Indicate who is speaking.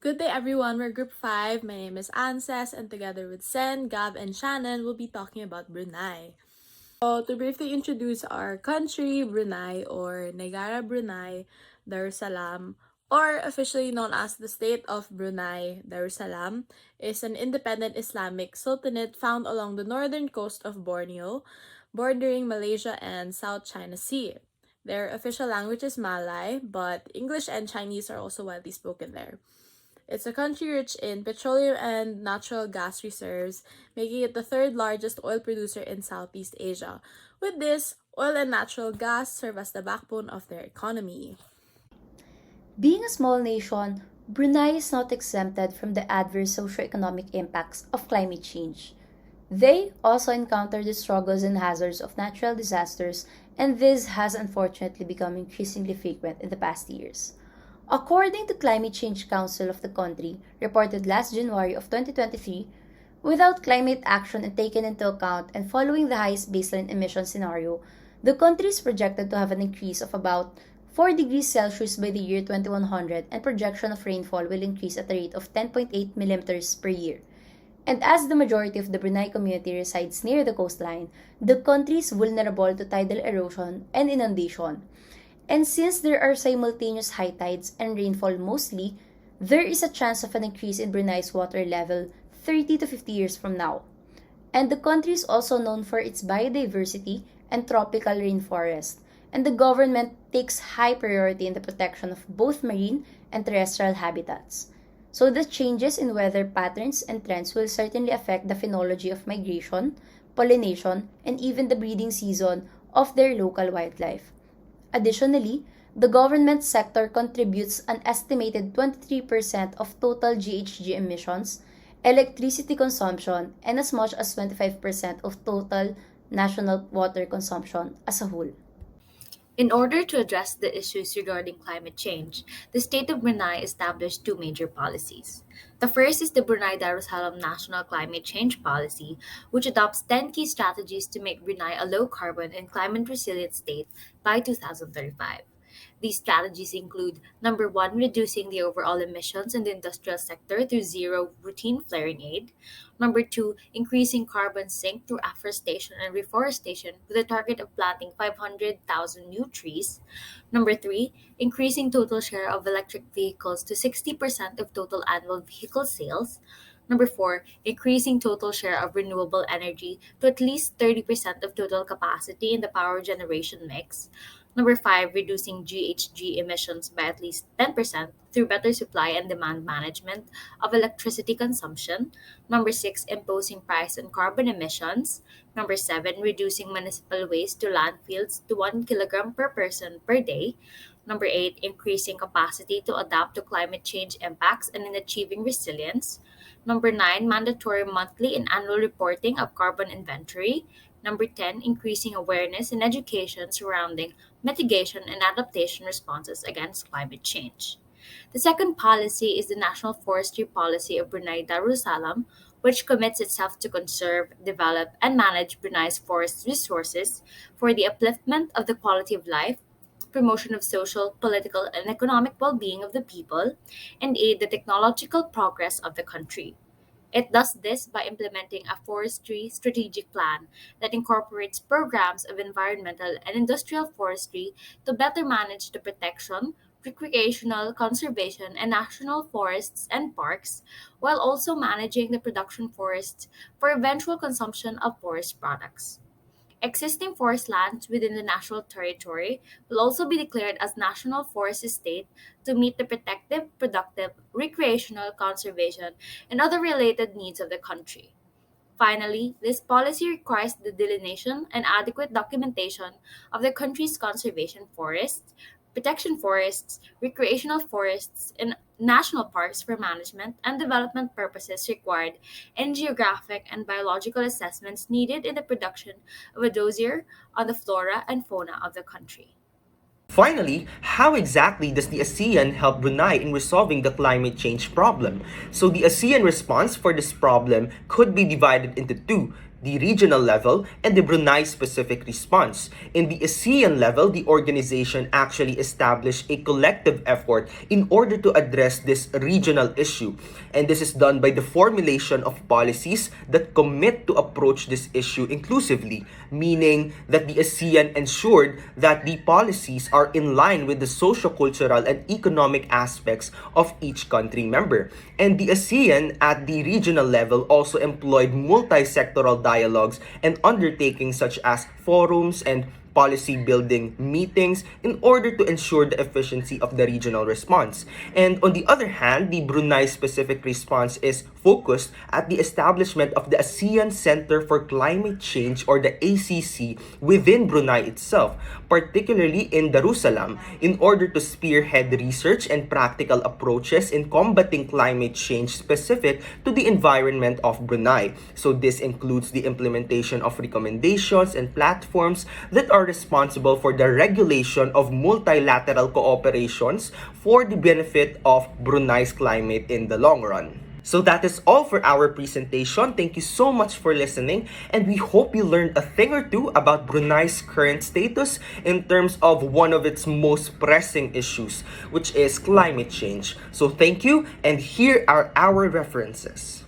Speaker 1: Good day everyone, we're Group 5. My name is Anses and together with Sen, Gab, and Shannon, we'll be talking about Brunei. So to briefly introduce our country, Brunei or Negara Brunei Darussalam, or officially known as the State of Brunei Darussalam, is an independent Islamic sultanate found along the northern coast of Borneo, bordering Malaysia and South China Sea. Their official language is Malay, but English and Chinese are also widely spoken there. It's a country rich in petroleum and natural gas reserves, making it the third largest oil producer in Southeast Asia. With this, oil and natural gas serve as the backbone of their economy.
Speaker 2: Being a small nation, Brunei is not exempted from the adverse socio-economic impacts of climate change. They also encounter the struggles and hazards of natural disasters, and this has unfortunately become increasingly frequent in the past years. According to Climate Change Council of the country, reported last January of 2023, without climate action taken into account and following the highest baseline emission scenario, the country is projected to have an increase of about 4 degrees Celsius by the year 2100, and projection of rainfall will increase at a rate of 10.8 millimeters per year. And as the majority of the Brunei community resides near the coastline, the country is vulnerable to tidal erosion and inundation. And since there are simultaneous high tides and rainfall mostly, there is a chance of an increase in Brunei's water level 30 to 50 years from now. And the country is also known for its biodiversity and tropical rainforest, and the government takes high priority in the protection of both marine and terrestrial habitats. So the changes in weather patterns and trends will certainly affect the phenology of migration, pollination, and even the breeding season of their local wildlife. Additionally, the government sector contributes an estimated 23% of total GHG emissions, electricity consumption, and as much as 25% of total national water consumption as a whole.
Speaker 3: In order to address the issues regarding climate change, the state of Brunei established two major policies. The first is the Brunei Darussalam National Climate Change Policy, which adopts 10 key strategies to make Brunei a low carbon and climate resilient state by 2035. These strategies include number one, reducing the overall emissions in the industrial sector through zero routine flaring aid. Number two, increasing carbon sink through afforestation and reforestation with a target of planting 500,000 new trees. Number three, increasing total share of electric vehicles to 60% of total annual vehicle sales. Number four, increasing total share of renewable energy to at least 30% of total capacity in the power generation mix. Number five, reducing GHG emissions by at least 10% through better supply and demand management of electricity consumption. Number six, imposing price on carbon emissions. Number seven, reducing municipal waste to landfills to 1 kilogram per person per day. Number eight, increasing capacity to adapt to climate change impacts and in achieving resilience. Number nine, mandatory monthly and annual reporting of carbon inventory. Number 10, increasing awareness and education surrounding mitigation and adaptation responses against climate change. The second policy is the National Forestry Policy of Brunei Darussalam, which commits itself to conserve, develop, and manage Brunei's forest resources for the upliftment of the quality of life, promotion of social, political, and economic well-being of the people, and aid the technological progress of the country. It does this by implementing a forestry strategic plan that incorporates programs of environmental and industrial forestry to better manage the protection, recreational, conservation, and national forests and parks, while also managing the production forests for eventual consumption of forest products. Existing forest lands within the national territory will also be declared as national forest estate to meet the protective, productive, recreational, conservation, and other related needs of the country. Finally, this policy requires the delineation and adequate documentation of the country's conservation forests, protection forests, recreational forests, and national parks for management and development purposes required, and geographic and biological assessments needed in the production of a dossier on the flora and fauna of the country.
Speaker 4: Finally, how exactly does the ASEAN help Brunei in resolving the climate change problem? So the ASEAN response for this problem could be divided into two: the regional level, and the Brunei-specific response. In the ASEAN level, the organization actually established a collective effort in order to address this regional issue. And this is done by the formulation of policies that commit to approach this issue inclusively, meaning that the ASEAN ensured that the policies are in line with the socio-cultural and economic aspects of each country member. And the ASEAN at the regional level also employed multi-sectoral dialogues and undertakings such as forums and policy building meetings in order to ensure the efficiency of the regional response. And on the other hand, the Brunei specific response is focused at the establishment of the ASEAN Center for Climate Change, or the ACC, within Brunei itself, particularly in Darussalam, in order to spearhead research and practical approaches in combating climate change specific to the environment of Brunei. So this includes the implementation of recommendations and platforms that are responsible for the regulation of multilateral cooperations for the benefit of Brunei's climate in the long run. So that is all for our presentation. Thank you so much for listening, and we hope you learned a thing or two about Brunei's current status in terms of one of its most pressing issues, which is climate change. So thank you, and here are our references.